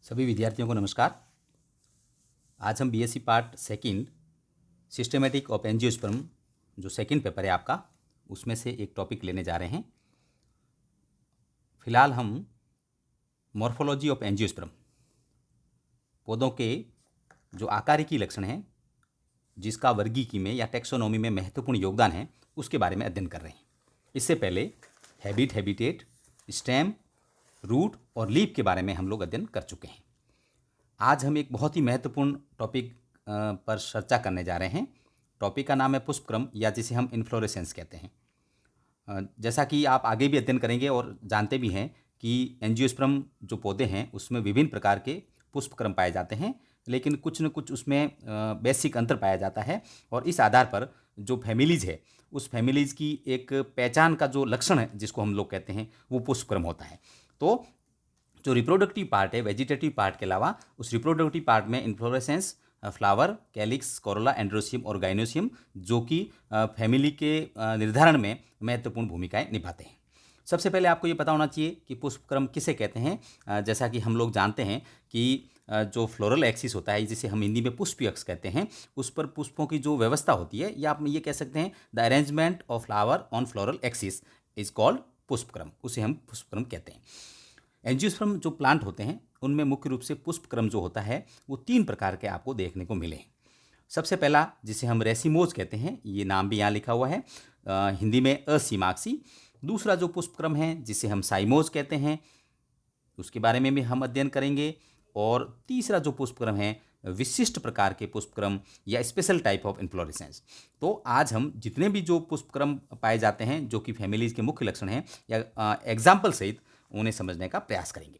सभी विद्यार्थियों को नमस्कार। आज हम BSc part second systematic of angiosperm जो सेकंड पेपर है आपका, उसमें से एक टॉपिक लेने जा रहे हैं। फिलहाल हम मॉर्फोलॉजी ऑफ एंजियोस्पर्म, पौधों के जो आकारिकी लक्षण हैं जिसका वर्गीकी में या टेक्सोनोमी में महत्वपूर्ण योगदान है, उसके बारे में अध्ययन कर रहे हैं। इससे पहले हैबिटेट, स्टेम, रूट और लीफ के बारे में हम लोग अध्ययन कर चुके हैं। आज हम एक बहुत ही महत्वपूर्ण टॉपिक पर चर्चा करने जा रहे हैं। टॉपिक का नाम है पुष्पक्रम, या जिसे हम इन्फ्लोरेसेंस कहते हैं। जैसा कि आप आगे भी अध्ययन करेंगे और जानते भी हैं कि एंजियोस्पर्म जो पौधे हैं उसमें विभिन्न प्रकार के पुष्पक्रम पाए जाते हैं, लेकिन कुछ न कुछ उसमें बेसिक अंतर पाया जाता है। और इस आधार पर जो फैमिलीज है, उस फैमिलीज की एक पहचान का जो लक्षण है जिसको हम लोग कहते हैं, वो पुष्पक्रम होता है। तो जो रिप्रोडक्टिव पार्ट है, वेजिटेटिव पार्ट के अलावा उस रिप्रोडक्टिव पार्ट में inflorescence, flower, calyx, Corolla, androecium और गाइनोसियम जो कि फैमिली के निर्धारण में महत्वपूर्ण भूमिकाएं निभाते हैं। सबसे पहले आपको ये पता होना चाहिए कि पुष्पक्रम किसे कहते हैं। जैसा कि हम लोग जानते हैं कि जो फ्लोरल एक्सिस होता है, जिसे हम हिंदी में पुष्पीय अक्ष कहते हैं, उस पर पुष्पों की जो व्यवस्था होती है, या आप ये कह सकते हैं the arrangement of flower on floral axis is called पुष्पक्रम, उसे हम पुष्पक्रम कहते हैं। एंजियोस्पर्म जो प्लांट होते हैं उनमें मुख्य रूप से पुष्पक्रम जो होता है वो 3 प्रकार के आपको देखने को मिले हैं। सबसे पहला जिसे हम रेसिमोज कहते हैं, ये नाम भी यहाँ लिखा हुआ है, हिंदी में असीमाक्सी। दूसरा जो पुष्पक्रम है जिसे हम साइमोज कहते हैं, उसके बारे में भी हम अध्ययन करेंगे। और तीसरा जो पुष्पक्रम है, विशिष्ट प्रकार के पुष्पक्रम या स्पेशल टाइप ऑफ इन्फ्लोरेसेंस। तो आज हम जितने भी जो पुष्पक्रम पाए जाते हैं जो कि फैमिलीज के मुख्य लक्षण हैं, या एग्जाम्पल सहित उन्हें समझने का प्रयास करेंगे।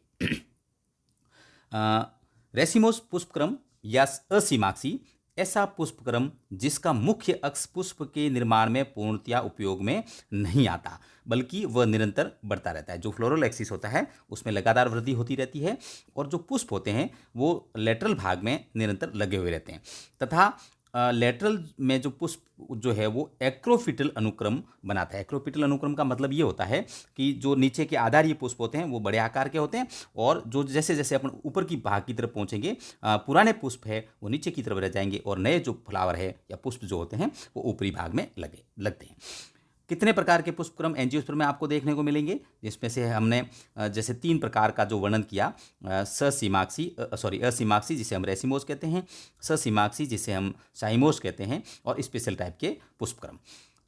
रेसिमोस पुष्पक्रम या असीमाक्सी ऐसा पुष्पक्रम जिसका मुख्य अक्ष पुष्प के निर्माण में पूर्णतया उपयोग में नहीं आता, बल्कि वह निरंतर बढ़ता रहता है। जो फ्लोरल एक्सिस होता है उसमें लगातार वृद्धि होती रहती है, और जो पुष्प होते हैं वो लेटरल भाग में निरंतर लगे हुए रहते हैं। तथा लेटरल में जो पुष्प जो है वो एक्रोफिटल अनुक्रम बनाता है। एक्रोफिटल अनुक्रम का मतलब ये होता है कि जो नीचे के आधारीय पुष्प होते हैं वो बड़े आकार के होते हैं, और जो जैसे जैसे अपन ऊपर की भाग की तरफ पहुंचेंगे, पुराने पुष्प है वो नीचे की तरफ रह जाएंगे, और नए जो फ्लावर है या पुष्प जो होते हैं वो ऊपरी भाग में लगते हैं। कितने प्रकार के पुष्पक्रम एंजियोस्पर्म में आपको देखने को मिलेंगे, जिसमें से हमने जैसे 3 प्रकार का जो वर्णन किया, असीमाक्सी जिसे हम रेसिमोस कहते हैं, ससीमाक्सी जिसे हम साइमोस कहते हैं, और स्पेशल टाइप के पुष्पक्रम।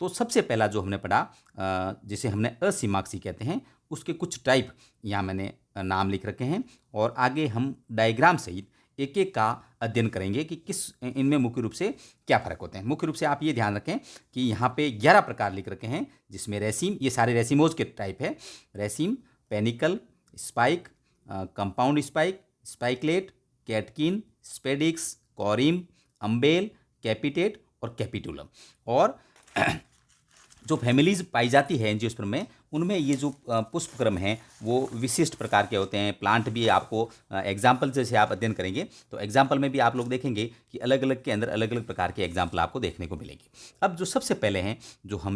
तो सबसे पहला जो हमने पढ़ा, जिसे हमने असीमाक्सी कहते हैं, उसके कुछ टाइप यहाँ मैंने नाम लिख रखे हैं, और आगे हम डायग्राम सहित एक एक का अध्ययन करेंगे कि किस इनमें मुख्य रूप से क्या फ़र्क होते हैं। मुख्य रूप से आप ये ध्यान रखें कि यहाँ पे 11 प्रकार लिख रखे हैं, जिसमें रेसिम, ये सारे रेसिमोज के टाइप है, रेसिम, panicle, spike, compound spike, spikelet, catkin, spadix, कॉरिम, humble, कैपिटेट और कैपिटुलम। और जो फैमिलीज पाई जाती है एंजियोस्पर्म में, उनमें ये जो पुष्पक्रम हैं वो विशिष्ट प्रकार के होते हैं। प्लांट भी आपको एग्जाम्पल जैसे आप अध्ययन करेंगे तो एग्जाम्पल में भी आप लोग देखेंगे कि अलग अलग के अंदर अलग अलग प्रकार के एग्जाम्पल आपको देखने को मिलेंगे। अब जो सबसे पहले हैं,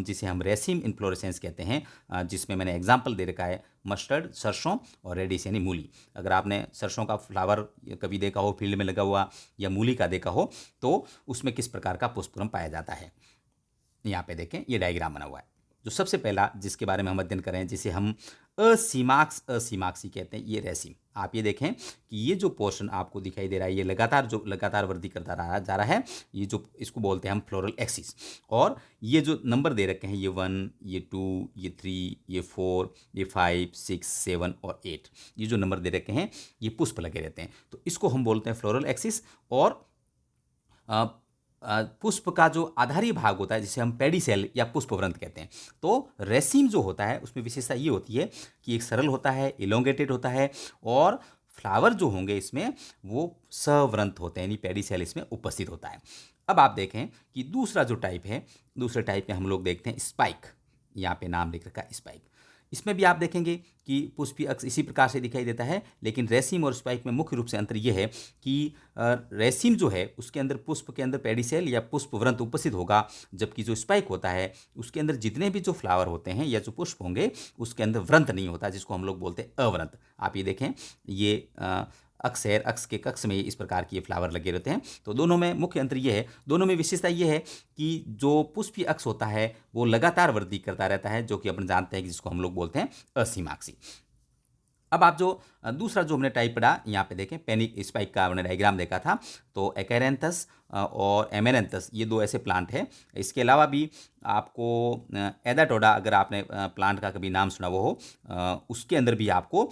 जिसे हम रेसिम इन्फ्लोरेसेंस कहते हैं, जिसमें मैंने एग्जाम्पल दे रखा है मस्टर्ड, सरसों और रेडिस यानी मूली। अगर आपने सरसों का फ्लावर कभी देखा हो फील्ड में लगा हुआ, या मूली का देखा हो, तो उसमें किस प्रकार का पुष्पक्रम पाया जाता है। यहाँ पे देखें, ये डायग्राम बना हुआ है। जो सबसे पहला जिसके बारे में हम अध्ययन करें, जिसे हम असीमाक्सी कहते हैं, ये रेसिम। आप ये देखें कि ये जो पोर्शन आपको दिखाई दे रहा है, ये लगातार वृद्धि करता जा रहा है। ये जो इसको बोलते हैं हम फ्लोरल एक्सिस। और ये जो नंबर दे रखे हैं, ये 1, ये 2, ये 3, ये 4, ये 5, 6, 7 और 8, ये जो नंबर दे रखे हैं ये पुष्प लगे रहते हैं। तो इसको हम बोलते हैं फ्लोरल एक्सिस। और पुष्प का जो आधारी भाग होता है जिसे हम पेडिसेल या पुष्पवृंत कहते हैं। तो रेसिम जो होता है उसमें विशेषता ये होती है कि एक सरल होता है, इलोंगेटेड होता है, और फ्लावर जो होंगे इसमें वो सवृंत होते हैं, यानी पेडिसेल इसमें उपस्थित होता है। अब आप देखें कि दूसरा जो टाइप है, दूसरे टाइप में हम लोग देखते हैं स्पाइक। यहाँ पे नाम लिख रखा है स्पाइक। इसमें भी आप देखेंगे कि पुष्पीय अक्ष इसी प्रकार से दिखाई देता है, लेकिन रेसिम और स्पाइक में मुख्य रूप से अंतर यह है कि रेसिम जो है उसके अंदर पुष्प के अंदर पेडिसेल या पुष्पवृंत उपस्थित होगा, जबकि जो स्पाइक होता है उसके अंदर जितने भी जो फ्लावर होते हैं या जो पुष्प होंगे उसके अंदर वृंत नहीं होता, जिसको हम लोग बोलते हैं अवृंत। आप ये देखें, ये अक्ष है, अक्ष के कक्ष में इस प्रकार के फ्लावर लगे रहते हैं। तो दोनों में मुख्य अंतर ये है, दोनों में विशेषता ये है कि जो पुष्पीय अक्ष होता है वो लगातार वृद्धि करता रहता है, जो कि अपन जानते हैं कि जिसको हम लोग बोलते हैं असीमाक्षी। अब आप जो दूसरा जो हमने टाइप पढ़ा, यहाँ पे देखें पेनिक स्पाइक का हमने डायग्राम देखा था। तो एकैरेंथस और एमेरेंथस ये दो ऐसे प्लांट हैं। इसके अलावा भी आपको एडाटोडा, अगर आपने प्लांट का कभी नाम सुना वो हो, उसके अंदर भी आपको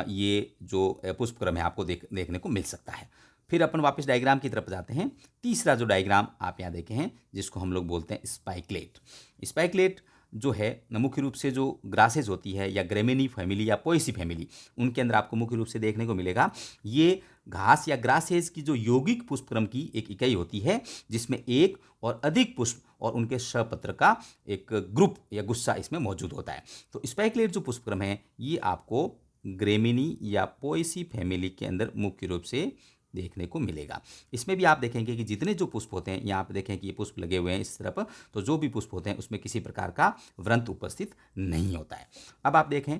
ये जो पुष्पक्रम है आपको देखने को मिल सकता है। फिर अपन वापस डायग्राम की तरफ जाते हैं। तीसरा जो डायग्राम आप यहाँ देखे हैं जिसको हम लोग बोलते हैं स्पाइकलेट। स्पाइकलेट जो है मुख्य रूप से जो ग्रासेज होती है या ग्रेमिनी फैमिली या पोएसी फैमिली, उनके अंदर आपको मुख्य रूप से देखने को मिलेगा। ये घास या ग्रासेज की जो यौगिक पुष्पक्रम की एक इकाई होती है, जिसमें एक और अधिक पुष्प और उनके सहपत्र का एक ग्रुप या गुस्सा इसमें मौजूद होता है। तो स्पाइकलेट जो पुष्पक्रम है ये आपको ग्रेमिनी या पोएसी फैमिली के अंदर मुख्य रूप से देखने को मिलेगा। इसमें भी आप देखेंगे कि जितने जो पुष्प होते हैं, यहाँ पे देखें कि ये पुष्प लगे हुए हैं इस तरफ, तो जो भी पुष्प होते हैं उसमें किसी प्रकार का व्रंत उपस्थित नहीं होता है। अब आप देखें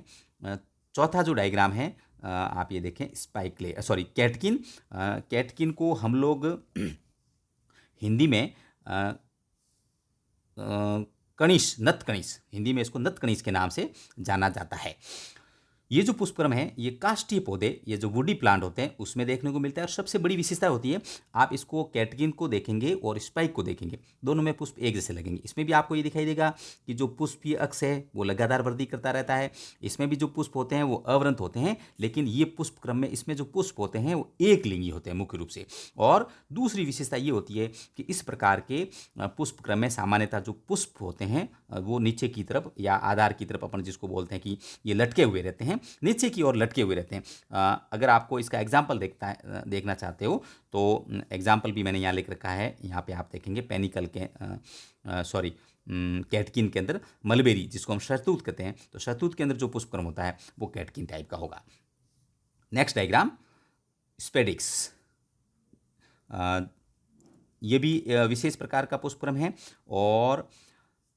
चौथा जो डायग्राम है, आप ये देखें कैटकिन। कैटकिन को हम लोग हिंदी में कणिश, नत कणिश, हिंदी में इसको नत कणिश के नाम से जाना जाता है। ये जो पुष्पक्रम है ये काष्ठीय पौधे, ये जो वुडी प्लांट होते हैं उसमें देखने को मिलता है। और सबसे बड़ी विशेषता होती है, आप इसको कैटकिन को देखेंगे और स्पाइक को देखेंगे, दोनों में पुष्प एक जैसे लगेंगे। इसमें भी आपको ये दिखाई देगा कि जो पुष्पीय अक्ष है वो लगातार वृद्धि करता रहता है। इसमें भी जो पुष्प होते हैं वो अवृंत होते हैं, लेकिन ये पुष्पक्रम में इसमें जो पुष्प होते हैं वो एक लिंगी होते हैं मुख्य रूप से। और दूसरी विशेषता ये होती है कि इस प्रकार के पुष्पक्रम में सामान्यतः जो पुष्प होते हैं वो नीचे की तरफ या आधार की तरफ, अपन जिसको बोलते हैं कि ये लटके हुए रहते हैं, नीचे की ओर लटके हुए रहते हैं। अगर आपको इसका एग्जाम्पल देखना चाहते हो तो एग्जाम्पल भी मैंने यहाँ लिख रखा है। यहाँ पे आप देखेंगे पेनिकल के कैटकिन के अंदर मलबेरी, जिसको हम शहतूत कहते हैं, तो शहतूत के अंदर जो पुष्पक्रम होता है वो कैटकिन टाइप का होगा। Next diagram spadix. ये भी विशेष प्रकार का पुष्पक्रम है। और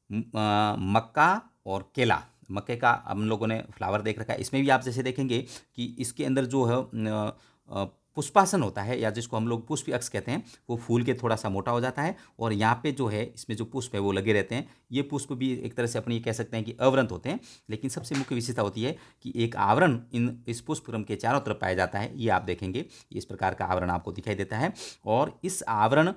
मक्का और केला, मक्के का हम लोगों ने फ्लावर देख रखा है। इसमें भी आप जैसे देखेंगे कि इसके अंदर जो है पुष्पासन होता है, या जिसको हम लोग पुष्पीय अक्ष कहते हैं, वो फूल के थोड़ा सा मोटा हो जाता है। और यहाँ पे जो है इसमें जो पुष्प है वो लगे रहते हैं। ये पुष्प भी एक तरह से अपनी कह सकते हैं कि अवृंत होते हैं, लेकिन सबसे मुख्य विशेषता होती है कि एक आवरण इस पुष्पक्रम के चारों तरफ पाया जाता है। ये आप देखेंगे इस प्रकार का आवरण आपको दिखाई देता है। और इस आवरण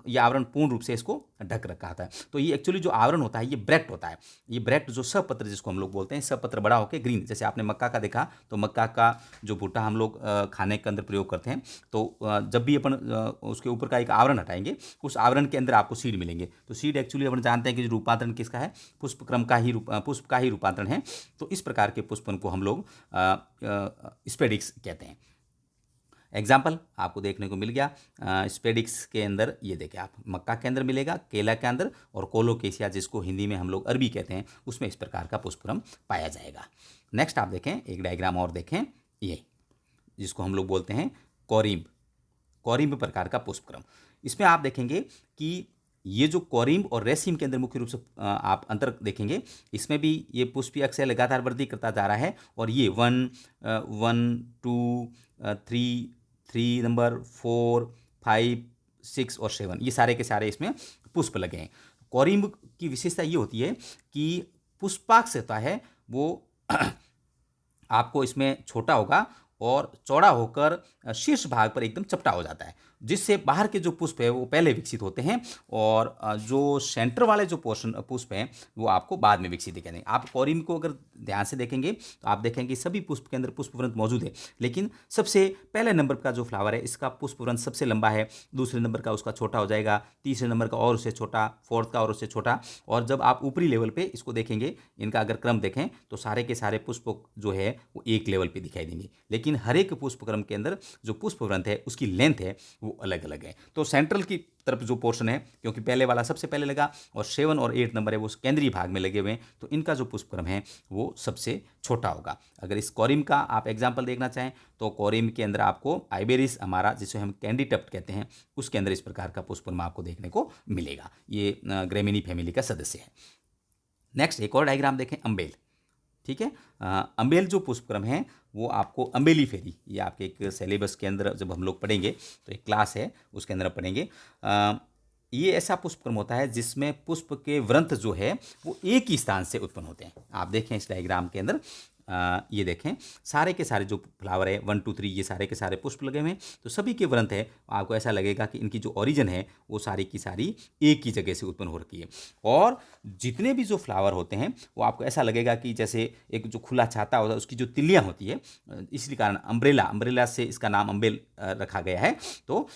ये आवरण पूर्ण रूप से इसको ढक रखा होता है। तो ये एक्चुअली जो आवरण होता है ये ब्रैक्ट होता है। ये ब्रैक्ट जो सपत्र जिसको हम लोग बोलते हैं, सपत्र बड़ा होकर ग्रीन, जैसे आपने मक्का का देखा, तो मक्का का जो भुट्टा हम लोग खाने के अंदर प्रयोग करते हैं, तो जब भी अपन उसके ऊपर का एक आवरण हटाएंगे, उस आवरण के अंदर आपको सीड मिलेंगे। तो सीड एक्चुअली अपन जानते हैं कि रूपांतरण किसका है, पुष्प का ही रूपांतरण है। तो इस प्रकार के पुष्पन को हम लोग स्पेडिक्स कहते हैं। एग्जाम्पल आपको देखने को मिल गया स्पेडिक्स के अंदर, ये देखें आप, मक्का के अंदर मिलेगा, केला के अंदर, और कोलोकेशिया जिसको हिंदी में हम लोग अरबी कहते हैं, उसमें इस प्रकार का पुष्पक्रम पाया जाएगा। नेक्स्ट आप देखें एक डायग्राम और देखें, ये जिसको हम लोग बोलते हैं कौरिम्ब प्रकार का पुष्पक्रम। इसमें आप देखेंगे कि ये जो कौरिम्ब और रेसिम के अंदर मुख्य रूप से आप अंतर देखेंगे। इसमें भी ये पुष्पीय अक्ष लगातार वृद्धि करता जा रहा है। और ये 1, 2, 3 नंबर, 4, 5, 6 और 7, ये सारे के सारे इसमें पुष्प लगे हैं। कौरिम्ब की विशेषता ये होती है कि पुष्पाक्ष होता है वो आपको इसमें छोटा होगा और चौड़ा होकर शीर्ष भाग पर एकदम चपटा हो जाता है, जिससे बाहर के जो पुष्प है वो पहले विकसित होते हैं और जो सेंटर वाले जो पुष्प हैं वो आपको बाद में विकसित दिखेंगे। आप कौरिम्ब को अगर ध्यान से देखेंगे तो आप देखेंगे सभी पुष्प के अंदर पुष्पवृंत मौजूद है, लेकिन सबसे पहले नंबर का जो फ्लावर है इसका पुष्पवृंत सबसे लंबा है, दूसरे नंबर का उसका छोटा हो जाएगा, तीसरे नंबर का और उससे छोटा, फोर्थ का और उससे छोटा। और जब आप ऊपरी लेवल पे इसको देखेंगे, इनका अगर क्रम देखें तो सारे के सारे पुष्प जो है वो एक लेवल पे दिखाई देंगे, लेकिन हर एक पुष्पक्रम के अंदर जो पुष्पवृंत है उसकी लेंथ है वो अलग अलग है। तो सेंट्रल की तरफ जो पोर्शन है, क्योंकि पहले वाला सबसे पहले लगा और 7 और 8 नंबर है वो केंद्रीय भाग में लगे हुए हैं, तो इनका जो पुष्पक्रम है वो सबसे छोटा होगा। अगर इस कौरिम्ब का आप एग्जाम्पल देखना चाहें तो कौरिम्ब के अंदर आपको आइबेरिस हमारा, जिसे हम कैंडी टप्ट कहते हैं, उसके अंदर इस प्रकार का पुष्पक्रम आपको देखने को मिलेगा। ये ग्रेमिनी फैमिली का सदस्य है। नेक्स्ट एक और डायग्राम देखें, अम्बेल। ठीक है। अम्बेल जो पुष्पक्रम है वो आपको अम्बेली फेरी, ये आपके एक सिलेबस के अंदर जब हम लोग पढ़ेंगे तो एक क्लास है उसके अंदर पढ़ेंगे। ये ऐसा पुष्पक्रम होता है जिसमें पुष्प के वृंत जो है वो एक ही स्थान से उत्पन्न होते हैं। आप देखें इस डायग्राम के अंदर, ये देखें सारे के सारे जो फ्लावर है 1 2 3 ये सारे के सारे पुष्प लगे हुए हैं, तो सभी के वृंत है आपको ऐसा लगेगा कि इनकी जो ओरिजिन है वो सारी की सारी एक ही जगह से उत्पन्न हो रखी है। और जितने भी जो फ्लावर होते हैं वो आपको ऐसा लगेगा कि जैसे एक जो खुला छाता होता है उसकी जो तिल्लियाँ होती है, इसी कारण अम्ब्रेला से इसका नाम अम्बेल रखा गया है। तो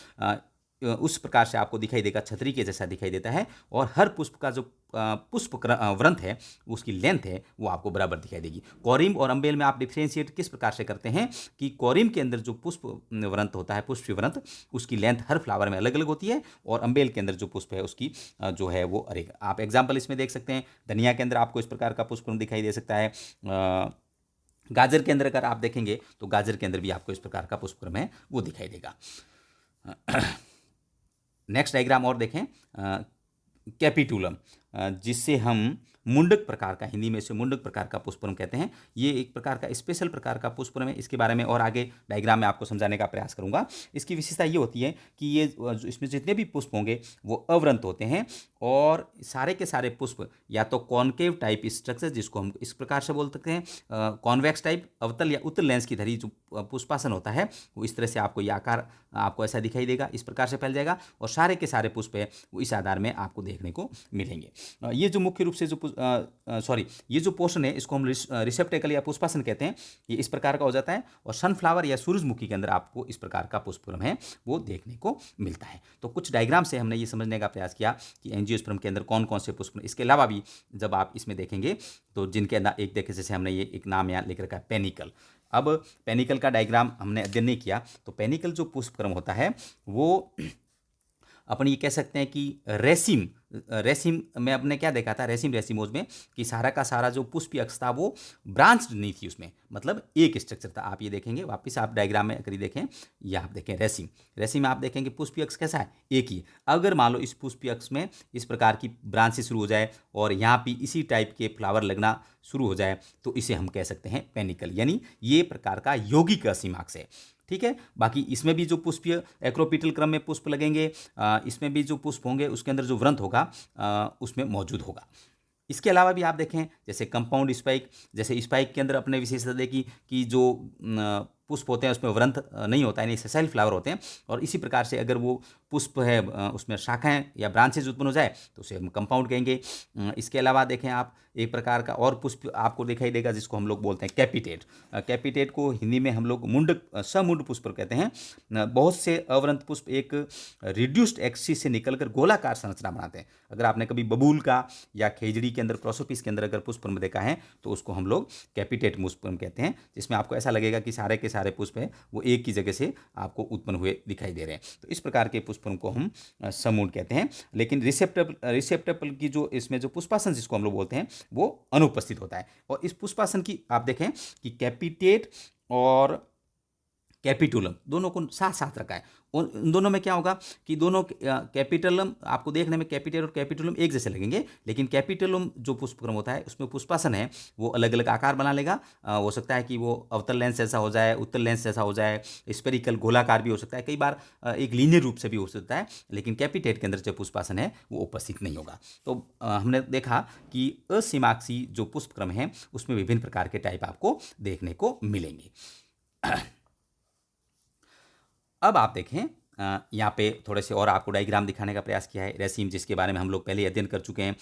उस प्रकार से आपको दिखाई देगा, छतरी के जैसा दिखाई देता है। और हर पुष्प का जो पुष्प वृंत है उसकी लेंथ है वो आपको बराबर दिखाई देगी। कोरिम और अम्बेल में आप डिफ्रेंशिएट किस प्रकार से करते हैं कि कोरिम के अंदर जो पुष्प वृंत होता है, पुष्प वृंत, उसकी लेंथ हर फ्लावर में अलग अलग होती है। और अम्बेल के अंदर जो पुष्प है उसकी जो है वो अरे, आप एग्जाम्पल इसमें देख सकते हैं। धनिया के अंदर आपको इस प्रकार का पुष्प दिखाई दे सकता है। गाजर के अंदर अगर आप देखेंगे तो गाजर के अंदर भी आपको इस प्रकार का पुष्पक्रम है वो दिखाई देगा। नेक्स्ट डायग्राम और देखें, कैपिटुलम, जिससे हम मुंडक प्रकार का, हिंदी में इसे मुंडक प्रकार का पुष्पक्रम कहते हैं। ये एक प्रकार का स्पेशल प्रकार का पुष्पक्रम है। इसके बारे में और आगे डायग्राम में आपको समझाने का प्रयास करूंगा। इसकी विशेषता ये होती है कि ये इसमें जितने भी पुष्प होंगे वो अवृंत होते हैं और सारे के सारे पुष्प या तो कॉनकेव टाइप स्ट्रक्चर, जिसको हम इस प्रकार से बोल सकते हैं, कॉन्वेक्स टाइप, अवतल या उत्तल लेंस की धरी जो पुष्पासन होता है वो इस तरह से आपको ये आकार आपको ऐसा दिखाई देगा, इस प्रकार से फैल जाएगा और सारे के सारे पुष्प है वो इस आधार में आपको देखने को मिलेंगे। ये जो मुख्य रूप से जो ये जो पोर्शन है इसको हम रिसेप्टेकल या पुष्पासन कहते हैं, ये इस प्रकार का हो जाता है। और सनफ्लावर या सूरजमुखी के अंदर आपको इस प्रकार का पुष्पक्रम है वो देखने को मिलता है। तो कुछ डायग्राम से हमने ये समझने का प्रयास किया कि एंजियोस्पर्म के अंदर कौन कौन से पुष्पक्रम, इसके अलावा भी जब आप इसमें देखेंगे तो जिनके अंदर एक देखे जैसे हमने ये एक नाम यहाँ लिख रखा है पेनिकल। अब पेनिकल का डायग्राम हमने अध्ययन नहीं किया, तो पेनिकल जो पुष्पक्रम होता है वो अपन ये कह सकते हैं कि रेसिम में अपने क्या देखा था, रेसिमोज में, कि सारा का सारा जो पुष्पीय अक्ष था वो ब्रांच नहीं थी उसमें, मतलब एक स्ट्रक्चर था। आप ये देखेंगे वापस आप डायग्राम में अगर देखें, ये आप देखें रेसिम में आप देखेंगे पुष्पीय अक्ष कैसा है, एक ही। अगर मान लो इस पुष्पीय अक्ष में इस प्रकार की ब्रांचेस शुरू हो जाए और यहाँ भी इसी टाइप के फ्लावर लगना शुरू हो जाए तो इसे हम कह सकते हैं पेनिकल, यानी ये प्रकार का यौगिक असीमाक्ष है। ठीक है। बाकी इसमें भी जो पुष्पीय एक्रोपिटल क्रम में पुष्प लगेंगे, इसमें भी जो पुष्प होंगे उसके अंदर जो वृंत होगा उसमें मौजूद होगा। इसके अलावा भी आप देखें जैसे कंपाउंड स्पाइक, जैसे स्पाइक के अंदर अपने विशेषता देखी कि जो पुष्प होते हैं उसमें वृंत नहीं होता है, यानी सेसाइल फ्लावर होते हैं। और इसी प्रकार से अगर वो पुष्प है उसमें शाखाएं या ब्रांचेज उत्पन्न हो जाए तो उसे हम कंपाउंड कहेंगे। इसके अलावा देखें आप एक प्रकार का और पुष्प आपको दिखाई देगा जिसको हम लोग बोलते हैं कैपिटेट। कैपिटेट को हिंदी में हम लोग मुंडक समुंड पुष्प कहते हैं। बहुत से अवृंत पुष्प एक रिड्यूस्ड एक्सिस से निकलकर गोलाकार संरचना बनाते हैं। अगर आपने कभी बबूल का या खेजड़ी के अंदर प्रोसोपिस के अंदर अगर पुष्पक्रम देखा है तो उसको हम लोग कैपिटेट पुष्पक्रम कहते हैं, जिसमें आपको ऐसा लगेगा कि सारे के सारे पुष्प हैं वो एक ही जगह से आपको उत्पन्न हुए दिखाई दे रहे हैं। तो इस प्रकार के पुष्पक्रम को हम समूह कहते हैं। लेकिन रिसेप्टेबल की जो इसमें जो पुष्पासन जिसको हम लोग बोलते हैं वो अनुपस्थित होता है। और इस पुष्पासन की आप देखें कि कैपिटेट और कैपिटुलम दोनों को साथ साथ रखा है। और इन दोनों में क्या होगा कि दोनों कैपिटलम आपको देखने में कैपिटेट और कैपिटुलम एक जैसे लगेंगे, लेकिन कैपिटुलम जो पुष्पक्रम होता है उसमें पुष्पासन है वो अलग अलग आकार बना लेगा। हो सकता है कि वो अवतल लेंस जैसा हो जाए, उत्तल लेंस जैसा हो जाए, स्पेरिकल गोलाकार भी हो सकता है, कई बार एक लीनियर रूप से भी हो सकता है। लेकिन कैपिटेट के अंदर जो पुष्पासन है वो उपस्थित नहीं होगा। तो हमने देखा कि असीमाक्षी जो पुष्पक्रम है उसमें विभिन्न प्रकार के टाइप आपको देखने को मिलेंगे। अब आप देखें यहाँ पे थोड़े से और आपको डायग्राम दिखाने का प्रयास किया है। रेसिम जिसके बारे में हम लोग पहले अध्ययन कर चुके हैं,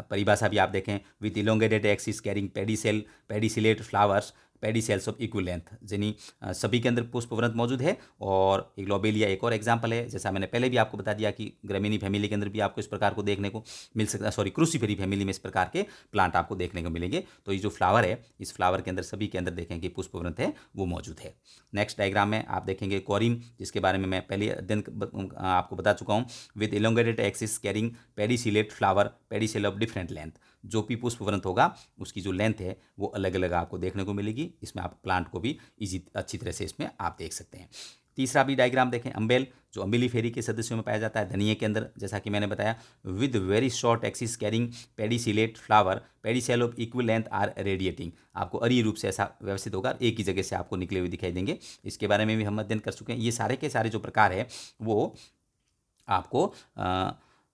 परिभाषा भी आप देखें, with elongated axis carrying pedicellate flowers pedicels of equal length, यानी सभी के अंदर पुष्पवृंत मौजूद है। और एक लोबेलिया एक और एग्जाम्पल है, जैसा मैंने पहले भी आपको बता दिया कि ग्रामीणी फैमिली के अंदर भी आपको इस प्रकार को देखने को मिल सकता है, क्रूसीफेरी फैमिली में इस प्रकार के प्लांट आपको देखने को मिलेंगे। तो ये जो फ्लावर है इस फ्लावर के अंदर सभी के अंदर देखेंगे पुष्पवृंत है वो मौजूद है। नेक्स्ट डायग्राम में आप देखेंगे कोरिम, जिसके बारे में मैं पहले अध्ययन आपको बता चुका हूँ, with elongated axis carrying pedicellate flower pedicel of different length. जो भी पुष्पवृंत होगा उसकी जो लेंथ है वो अलग अलग आपको देखने को मिलेगी। इसमें आप प्लांट को भी अच्छी तरह से इसमें आप देख सकते हैं। तीसरा भी डायग्राम देखें, अम्बेल जो अम्बिलीफेरी के सदस्यों में पाया जाता है धनिये के अंदर, जैसा कि मैंने बताया, with very short axis carrying pedicellate flower, pedicel of equal length are radiating. आपको अरीय रूप से ऐसा व्यवस्थित होगा, एक ही जगह से आपको निकले हुए दिखाई देंगे। इसके बारे में भी हम अध्ययन कर चुके हैं। ये सारे के सारे जो प्रकार है वो आपको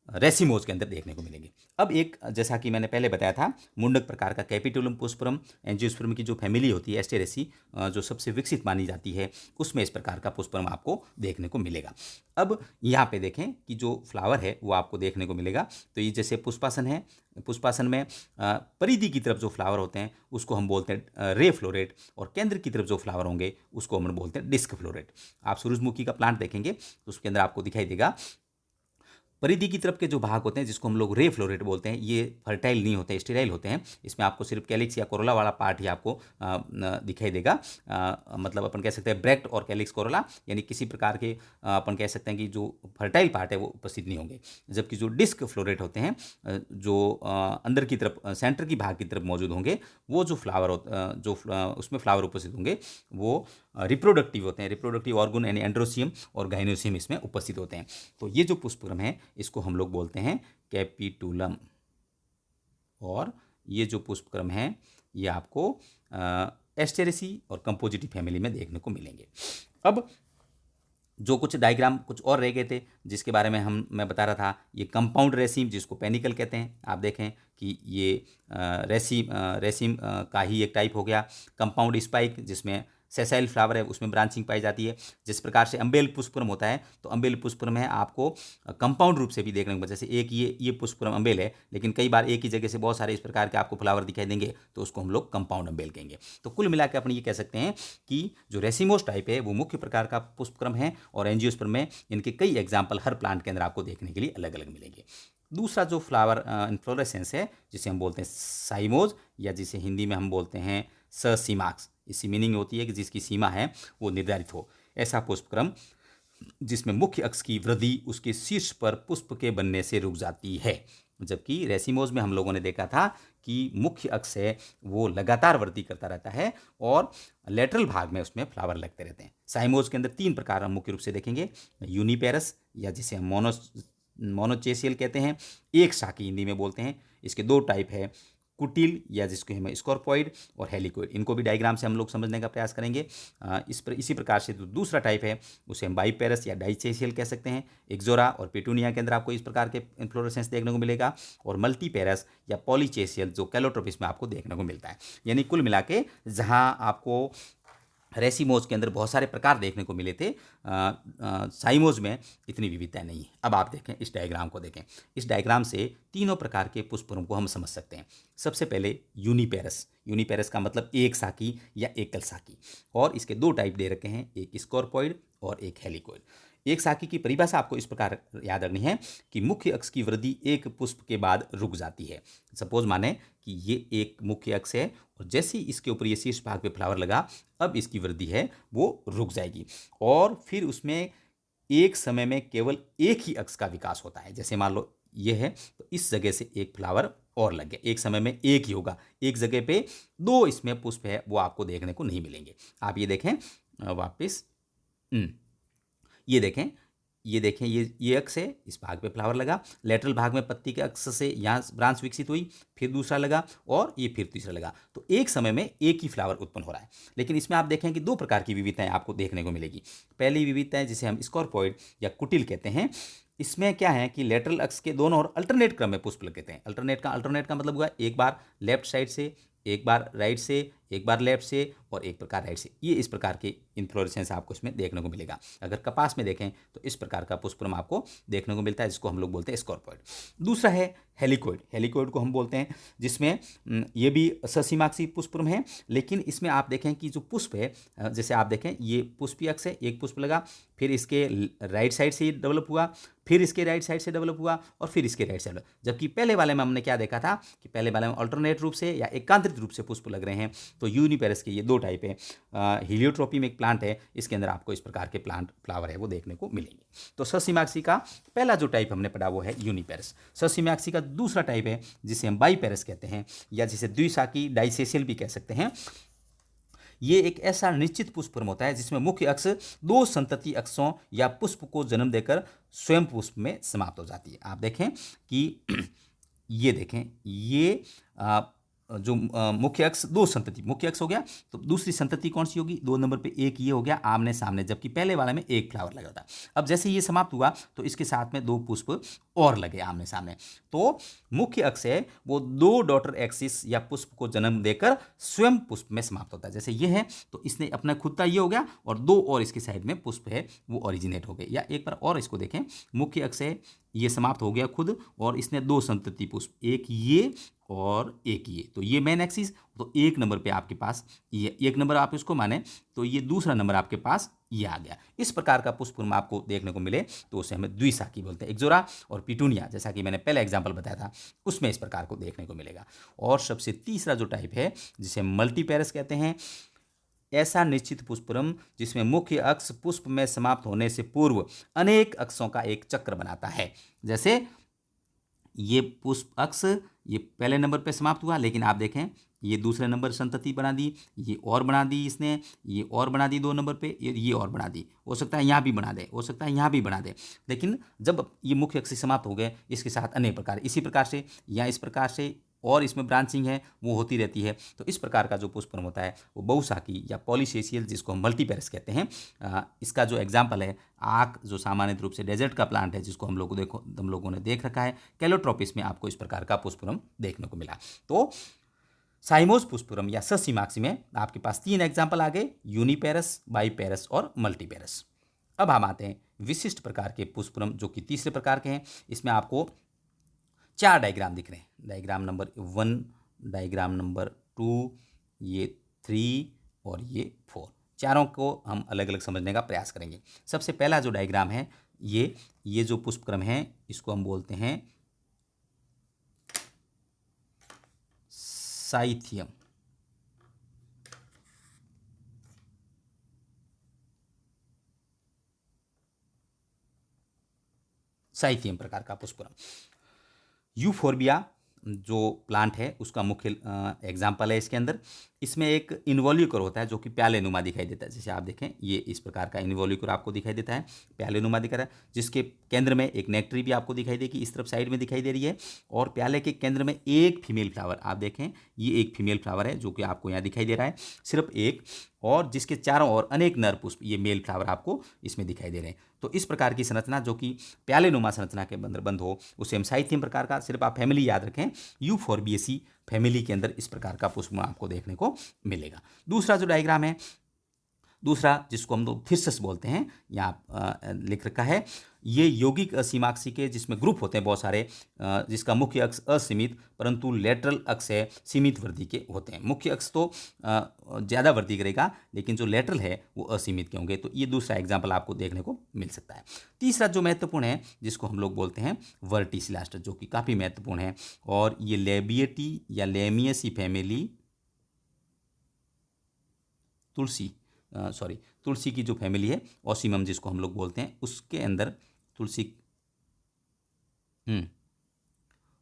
रेसिमोज के अंदर देखने को मिलेंगे। अब एक, जैसा कि मैंने पहले बताया था, मुंडक प्रकार का कैपिटुलम पुष्परम एंजियोस्पर्म की जो फैमिली होती है एस्टेरेसी, जो सबसे विकसित मानी जाती है, उसमें इस प्रकार का पुष्परम आपको देखने को मिलेगा। अब यहाँ पे देखें कि जो फ्लावर है वो आपको देखने को मिलेगा। तो ये जैसे पुष्पासन है, पुष्पासन में परिधि की तरफ जो फ्लावर होते हैं उसको हम बोलते हैं रे फ्लोरेट, और केंद्र की तरफ जो फ्लावर होंगे उसको हम बोलते हैं डिस्क फ्लोरेट। आप सूरजमुखी का प्लांट देखेंगे तो उसके अंदर आपको दिखाई देगा परिधि की तरफ के जो भाग होते हैं जिसको हम लोग रे फ्लोरेट बोलते हैं, ये फर्टाइल नहीं होते, स्टेराइल होते हैं। इसमें आपको सिर्फ कैलिक्स या कोरोला वाला पार्ट ही आपको दिखाई देगा। मतलब अपन कह सकते हैं ब्रैक्ट और कैलिक्स कोरोला, यानी किसी प्रकार के अपन कह सकते हैं कि जो फर्टाइल पार्ट है वो उपस्थित नहीं होंगे। जबकि जो डिस्क फ्लोरेट होते हैं, जो अंदर की तरफ सेंटर की भाग की तरफ मौजूद होंगे, वो जो फ्लावर जो उसमें फ्लावर उपस्थित होंगे वो रिप्रोडक्टिव होते हैं। रिप्रोडक्टिव ऑर्गन यानी एंड्रोसियम और गाइनोसियम इसमें उपस्थित होते हैं। तो ये जो पुष्पक्रम है इसको हम लोग बोलते हैं कैपिटुलम, और ये जो पुष्पक्रम है ये आपको एस्टेरेसी और कंपोजिटी फैमिली में देखने को मिलेंगे। अब जो कुछ डायग्राम कुछ और रह गए थे जिसके बारे में मैं बता रहा था, ये कंपाउंड रेसिम जिसको पेनिकल कहते हैं। आप देखें कि ये रेसिम का ही एक टाइप हो गया। कंपाउंड स्पाइक जिसमें सेसाइल फ्लावर है उसमें ब्रांचिंग पाई जाती है। जिस प्रकार से अम्बेल पुष्पक्रम होता है, तो अम्बेल पुष्पक्रम है आपको कंपाउंड रूप से भी देखने को, जैसे एक ये पुष्पक्रम अम्बेल है, लेकिन कई बार एक ही जगह से बहुत सारे इस प्रकार के आपको फ्लावर दिखाई देंगे, तो उसको हम लोग कंपाउंड अम्बेल कहेंगे। तो कुल मिलाकर अपन ये कह सकते हैं कि जो रेसिमोस टाइप है वो मुख्य प्रकार का पुष्पक्रम है, और एंजियोस्पर्म में इनके कई एग्जाम्पल हर प्लांट के अंदर आपको देखने के लिए अलग अलग मिलेंगे। दूसरा जो फ्लावर इन्फ्लोरेसेंस है जिसे हम बोलते हैं साइमोज, या जिसे हिंदी में हम बोलते हैं ससीमाक्स। इसकी मीनिंग होती है कि जिसकी सीमा है वो निर्धारित हो, ऐसा पुष्पक्रम जिसमें मुख्य अक्ष की वृद्धि उसके शीर्ष पर पुष्प के बनने से रुक जाती है। जबकि रेसिमोज में हम लोगों ने देखा था कि मुख्य अक्ष है वो लगातार वृद्धि करता रहता है और लेटरल भाग में उसमें फ्लावर लगते रहते हैं। साइमोज के अंदर 3 प्रकार हम मुख्य रूप से देखेंगे, यूनिपेरस या जिसे हम मोनोचेसियल कहते हैं, एक शाखी हिंदी में बोलते हैं। इसके 2 टाइप है, कुटिल या जिसको हम स्कॉर्पॉइड, और हेलिकोइड। इनको भी डायग्राम से हम लोग समझने का प्रयास करेंगे। इसी प्रकार से जो दूसरा टाइप है उसे हम बाईपेरस या डाइचेसियल कह सकते हैं। एक्जोरा और पेटूनिया के अंदर आपको इस प्रकार के इन्फ्लोरेसेंस देखने को मिलेगा, और मल्टीपेरस या पॉलीचेसियल जो कैलोट्रोपिस में आपको देखने को मिलता है। यानी कुल मिला के जहाँ आपको रेसिमोज के अंदर बहुत सारे प्रकार देखने को मिले थे, साइमोज में इतनी विविधता नहीं है। अब आप देखें इस डायग्राम को देखें। इस डायग्राम से तीनों प्रकार के पुष्पक्रम को हम समझ सकते हैं। सबसे पहले यूनिपेरस। यूनिपेरस का मतलब एक साकी या एकल साकी, और इसके 2 टाइप दे रखे हैं, एक स्कॉर्पॉइड और एक हेलिकोइड। एक साकी की परिभाषा आपको इस प्रकार याद रखनी है कि मुख्य अक्ष की वृद्धि एक पुष्प के बाद रुक जाती है। सपोज माने कि ये एक मुख्य अक्ष है और जैसे ही इसके ऊपर ये शीर्ष भाग पे फ्लावर लगा, अब इसकी वृद्धि है वो रुक जाएगी, और फिर उसमें एक समय में केवल एक ही अक्ष का विकास होता है। जैसे मान लो ये है, तो इस जगह से एक फ्लावर और लग गया, एक समय में एक ही होगा, एक जगह पे 2 इसमें पुष्प है वो आपको देखने को नहीं मिलेंगे। आप ये देखें वापस, ये देखें ये अक्ष है, इस भाग पे फ्लावर लगा, लेटरल भाग में पत्ती के अक्ष से यहाँ ब्रांच विकसित हुई, फिर दूसरा लगा और ये फिर तीसरा लगा, तो एक समय में एक ही फ्लावर उत्पन्न हो रहा है। लेकिन इसमें आप देखें कि 2 प्रकार की विविधताएं आपको देखने को मिलेगी। पहली विविधता है जिसे हम स्कॉर्पॉइड या कुटिल कहते हैं। इसमें क्या है कि लेटरल अक्ष के दोनों और अल्टरनेट क्रम में पुष्प लगते हैं। अल्टरनेट का मतलब हुआ एक बार लेफ्ट साइड से, एक बार राइट से, एक बार लेफ्ट से और एक प्रकार राइट से। ये इस प्रकार के इन्फ्लोरेसेंस आपको इसमें देखने को मिलेगा। अगर कपास में देखें तो इस प्रकार का पुष्पक्रम आपको देखने को मिलता है, जिसको हम लोग बोलते हैं स्कॉर्पॉइड। दूसरा है हेलिकोइड। हेलिकोइड को हम बोलते हैं जिसमें ये भी ससीमाक्षी पुष्पक्रम है, लेकिन इसमें आप देखें कि जो पुष्प है, जैसे आप देखें ये पुष्पीय अक्ष है, एक पुष्प लगा, फिर इसके राइट साइड से डेवलप हुआ, फिर इसके राइट साइड से डेवलप हुआ और फिर इसके राइट साइड। जबकि पहले वाले में हमने क्या देखा था कि पहले वाले में अल्टरनेट रूप से या एकांतरित रूप से पुष्प लग रहे हैं। तो यूनिपेरस के ये 2 टाइप है। हीलियोट्रोपी में एक प्लांट है, इसके अंदर आपको इस प्रकार के फ्लावर है वो देखने को मिलेंगे। तो ससीमाक्षी का पहला जो टाइप हमने पढ़ा वो है यूनिपेरस। ससीमाक्षी का दूसरा टाइप है जिसे हम बाईपेरस कहते हैं, या जिसे द्विशाखी डाइसेसियल भी कह सकते हैं। ये एक ऐसा निश्चित पुष्पक्रम होता है जिसमें मुख्य अक्ष दो संतति अक्षों या पुष्प को जन्म देकर स्वयं पुष्प में समाप्त हो जाती है। आप देखें कि ये देखें, ये जो मुख्य अक्ष दो संतति, मुख्य अक्ष हो गया, तो दूसरी संतति कौन सी होगी, 2 नंबर पे एक ये हो गया आमने सामने, जबकि पहले वाले में एक फ्लावर लगा होता है। अब जैसे ये समाप्त हुआ तो इसके साथ में 2 पुष्प और लगे आमने सामने। तो मुख्य अक्ष है वो 2 डॉटर एक्सिस या पुष्प को जन्म देकर स्वयं पुष्प में समाप्त होता है। जैसे ये है तो इसने अपना खुद का ये हो गया और 2 और इसके साइड में पुष्प है वो ओरिजिनेट हो गए। या एक बार और इसको देखें, मुख्य अक्ष है ये समाप्त हो गया खुद और इसने 2 संतति पुष्प, एक ये और एक ये, तो ये मेन एक्सिस, तो 1 नंबर पे आपके पास ये 1 नंबर आप इसको माने तो ये दूसरा नंबर आपके पास ये आ गया। इस प्रकार का पुष्पक्रम आपको देखने को मिले तो उसे हमें द्विशाखी बोलते हैं। एक्जोरा और पिटूनिया, जैसा कि मैंने पहले एग्जाम्पल बताया था, उसमें इस प्रकार को देखने को मिलेगा। और सबसे तीसरा जो टाइप है जिसे मल्टीपेरस कहते हैं, ऐसा निश्चित पुष्पक्रम जिसमें मुख्य अक्ष पुष्प में समाप्त होने से पूर्व अनेक अक्षों का एक चक्र बनाता है। जैसे ये पुष्प अक्ष ये पहले नंबर पे समाप्त हुआ, लेकिन आप देखें ये दूसरे नंबर संतति बना दी, ये और बना दी इसने, ये और बना दी 2 नंबर पे, ये और बना दी, हो सकता है यहाँ भी बना दे, हो सकता है यहाँ भी बना दे। लेकिन जब ये मुख्य अक्ष समाप्त हो गए, इसके साथ अनेक प्रकार, इसी प्रकार से या इस प्रकार से और इसमें ब्रांचिंग है वो होती रहती है। तो इस प्रकार का जो पुष्पक्रम होता है वो बहुशाखी या पॉलीसेशियल, जिसको हम मल्टीपेरस कहते हैं। इसका जो एग्जाम्पल है आक, जो सामान्य रूप से डेजर्ट का प्लांट है जिसको हम लोगों ने देख रखा है, कैलोट्रोपिस में आपको इस प्रकार का पुष्पक्रम देखने को मिला। तो साइमोस पुष्पक्रम या ससीमाक्सी में आपके पास 3 एग्जाम्पल आ गए, यूनिपेरस, बाईपेरस और मल्टीपेरस। अब हम आते हैं विशिष्ट प्रकार के पुष्पक्रम जो कि तीसरे प्रकार के हैं। इसमें आपको 4 डायग्राम दिख रहे हैं, डायग्राम नंबर 1, डायग्राम नंबर 2, ये 3 और ये 4, चारों को हम अलग अलग समझने का प्रयास करेंगे। सबसे पहला जो डायग्राम है ये जो पुष्पक्रम है इसको हम बोलते हैं साइथियम। साइथियम प्रकार का पुष्पक्रम। यूफोर्बिया जो प्लांट है उसका मुख्य एग्जाम्पल है इसके अंदर। इसमें एक इन्वॉल्यूकर होता है जो कि प्यालेनुमा दिखाई देता है। जैसे आप देखें ये इस प्रकार का इन्वॉल्यूकर आपको दिखाई देता है, प्यालेनुमा दिख रहा है, जिसके केंद्र में एक नेक्ट्री भी आपको दिखाई देगी, इस तरफ साइड में दिखाई दे रही है। और प्याले के केंद्र में एक फीमेल फ्लावर, आप देखें ये एक फीमेल फ्लावर है जो कि आपको यहाँ दिखाई दे रहा है, सिर्फ एक, और जिसके चारों ओर अनेक नर पुष्प, ये मेल फ्लावर आपको इसमें दिखाई दे रहे हैं। तो इस प्रकार की संरचना जो कि प्यालेनुमा संरचना के अंदर बंद हो उसे हम साइथियम प्रकार का, सिर्फ आप फैमिली याद रखें, यूफोर्बिएसी फैमिली के अंदर इस प्रकार का पुष्प आपको देखने को मिलेगा। दूसरा जो डायग्राम है, दूसरा जिसको हम लोग थिर्सस बोलते हैं, यहाँ लिख रखा है, ये यौगिक असीमाक्षी के जिसमें ग्रुप होते हैं बहुत सारे, जिसका मुख्य अक्ष असीमित परंतु लेटरल अक्ष है सीमित वृद्धि के होते हैं। मुख्य अक्ष तो ज़्यादा वृद्धि करेगा लेकिन जो लेटरल है वो असीमित के होंगे। तो ये दूसरा एग्जाम्पल आपको देखने को मिल सकता है। तीसरा जो महत्वपूर्ण है जिसको हम लोग बोलते हैं वर्टिसिलास्टर, जो कि काफ़ी महत्वपूर्ण है, और ये लेबिएटी या लेमियसी फैमिली, तुलसी की जो फैमिली है ओसीमम जिसको हम लोग बोलते हैं, उसके अंदर तुलसी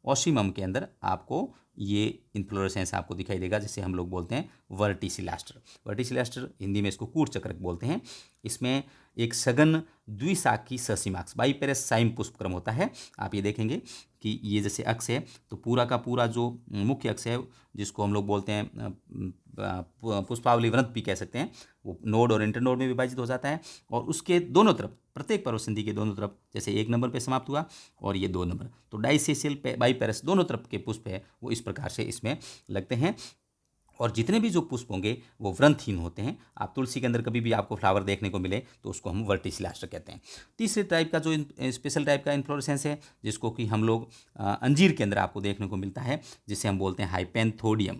ओसीमम के अंदर आपको ये इन्फ्लोरेसेंस आपको दिखाई देगा, जिसे हम लोग बोलते हैं वर्टिसिलास्टर। वर्टिसिलास्टर हिंदी में इसको कूट चक्र बोलते हैं। इसमें एक सघन द्विशाखी ससीमाक्ष बाईपेरस साइम पुष्पक्रम होता है। आप ये देखेंगे कि ये जैसे अक्ष है तो पूरा का पूरा जो मुख्य अक्ष है जिसको हम लोग बोलते हैं पुष्पावली वृंत भी कह सकते हैं, वो नोड और इंटरनोड में विभाजित हो जाता है। और उसके दोनों तरफ, प्रत्येक पर्वसंधि के दोनों तरफ, जैसे 1 नंबर पे समाप्त हुआ और ये 2 नंबर, तो डाइसेशियल बाईपेरस दोनों तरफ के पुष्प है वो इस प्रकार से इसमें लगते हैं। और जितने भी जो पुष्प होंगे वो वृंतहीन होते हैं। आप तुलसी के अंदर कभी भी आपको फ्लावर देखने को मिले तो उसको हम वर्टिसिलास्टर कहते हैं। तीसरे टाइप का जो स्पेशल टाइप का इन्फ्लोरेसेंस है जिसको कि हम लोग अंजीर के अंदर आपको देखने को मिलता है, जिसे हम बोलते हैं हाइपेंथोडियम।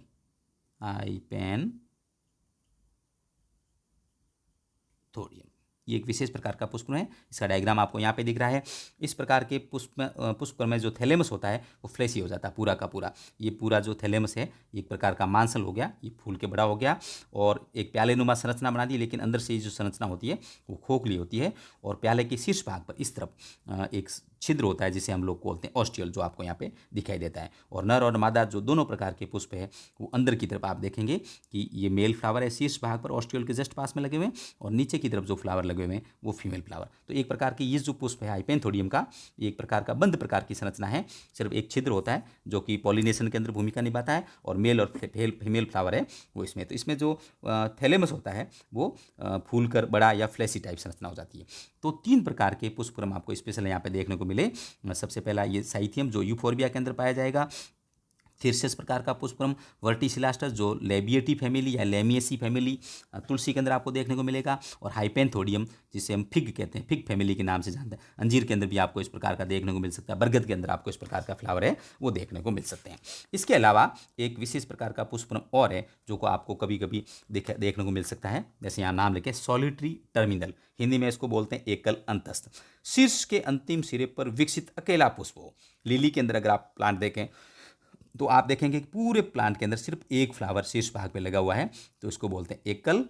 ये एक विशेष प्रकार का पुष्प है। इसका डायग्राम आपको यहाँ पे दिख रहा है। इस प्रकार के पुष्प में जो थैलेमस होता है वो फ्लैशी हो जाता है पूरा का पूरा। ये पूरा जो थैलेमस है एक प्रकार का मांसल हो गया, ये फूल के बड़ा हो गया और एक प्यालेनुमा संरचना बना दी, लेकिन अंदर से जो संरचना होती है वो खोखली होती है। और प्याले के शीर्ष भाग पर इस तरफ एक छिद्र होता है जिसे हम लोग बोलते हैं ऑस्टियल, जो आपको यहाँ पे दिखाई देता है। और नर और मादा जो दोनों प्रकार के पुष्प है वो अंदर की तरफ आप देखेंगे कि ये मेल फ्लावर है शीर्ष भाग पर ऑस्टियल के जस्ट पास में लगे हुए हैं, और नीचे की तरफ जो फ्लावर लगे हुए हैं वो फीमेल फ्लावर। तो एक प्रकार की ये जो पुष्प है हाइपेंथोडियम का, एक प्रकार का बंद प्रकार की संरचना है, सिर्फ एक छिद्र होता है जो कि पॉलिनेशन के अंदर भूमिका निभाता है, और मेल और फीमेल फ्लावर है वो इसमें। तो इसमें जो थैलेमस होता है वो फूलकर बड़ा या फ्लैशी टाइप संरचना हो जाती है। तो 3 प्रकार के पुष्पक्रम आपको स्पेशल यहाँ पे देखने को मिले। सबसे पहला ये साइथियम जो यूफोर्बिया के अंदर पाया जाएगा, थिरसेस प्रकार का पुष्पक्रम वर्टिसिलास्टस जो लेबिएटी फैमिली या लेमिएसी फैमिली तुलसी के अंदर आपको देखने को मिलेगा, और हाइपेंथोडियम जिसे हम फिग कहते हैं, फिग फैमिली के नाम से जानते हैं, अंजीर के अंदर भी आपको इस प्रकार का देखने को मिल सकता है, बरगद के अंदर आपको इस प्रकार का फ्लावर है वो देखने को मिल सकते हैं। इसके अलावा एक विशेष प्रकार का पुष्पक्रम और है जो को आपको कभी कभी देखने को मिल सकता है, जैसे यहाँ नाम लिखे सॉलिटरी टर्मिनल, हिंदी में इसको बोलते हैं एकल अंतस्थ, शीर्ष के अंतिम सिरे पर विकसित अकेला पुष्प हो। लिली के अंदर अगर आप प्लांट देखें तो आप देखेंगे कि पूरे प्लांट के अंदर सिर्फ एक फ्लावर शीर्ष भाग पे लगा हुआ है, तो इसको बोलते हैं एकल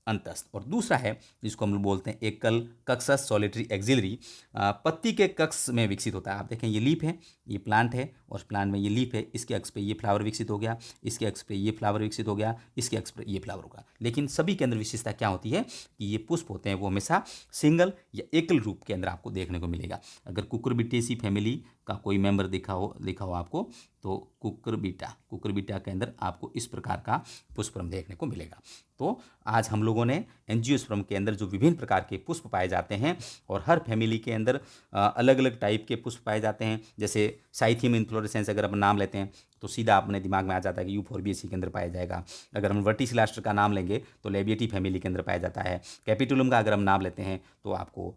अंतस्थ। और दूसरा है जिसको हम लोग बोलते हैं एकल कक्सस सॉलिटरी एक्सिलरी, पत्ती के कक्ष में विकसित होता है। आप देखें ये लीफ है, ये प्लांट है, और प्लांट में ये लीफ है, इसके अक्ष पे ये फ्लावर विकसित हो गया, इसके अक्ष पे ये फ्लावर विकसित हो गया, इसके अक्ष पे ये फ्लावर होगा। लेकिन सभी के अंदर विशेषता क्या होती है कि ये पुष्प होते हैं वो हमेशा सिंगल या एकल रूप के अंदर आपको देखने को मिलेगा। अगर कुकुरबिटेसी फैमिली का कोई मेंबर दिखा हो आपको तो कुकुरबिटा के अंदर आपको इस प्रकार का पुष्पक्रम देखने को मिलेगा। तो आज हम लोगों ने एंजियोस्पर्म के अंदर जो विभिन्न प्रकार के पुष्प पाए जाते हैं, और हर फैमिली के अंदर अलग अलग टाइप के पुष्प पाए जाते हैं, जैसे साइथियम इन्फ्लोरेसेंस अगर अपन नाम लेते हैं तो सीधा अपने दिमाग में आ जाता है कि यूफोर्बिएसी के अंदर पाया जाएगा। अगर हम वर्टिसिलास्टर का नाम लेंगे तो लेबिएटी फैमिली के अंदर पाया जाता है। कैपिटुलम का अगर हम नाम लेते हैं तो आपको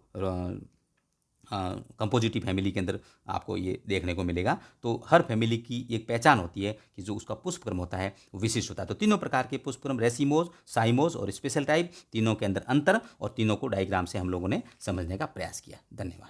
कंपोजिटी फैमिली के अंदर आपको ये देखने को मिलेगा। तो हर फैमिली की एक पहचान होती है कि जो उसका पुष्पक्रम होता है वो विशिष्ट होता है। तो तीनों प्रकार के पुष्पक्रम रेसिमोज, साइमोज और स्पेशल टाइप, तीनों के अंदर अंतर और तीनों को डायग्राम से हम लोगों ने समझने का प्रयास किया। धन्यवाद।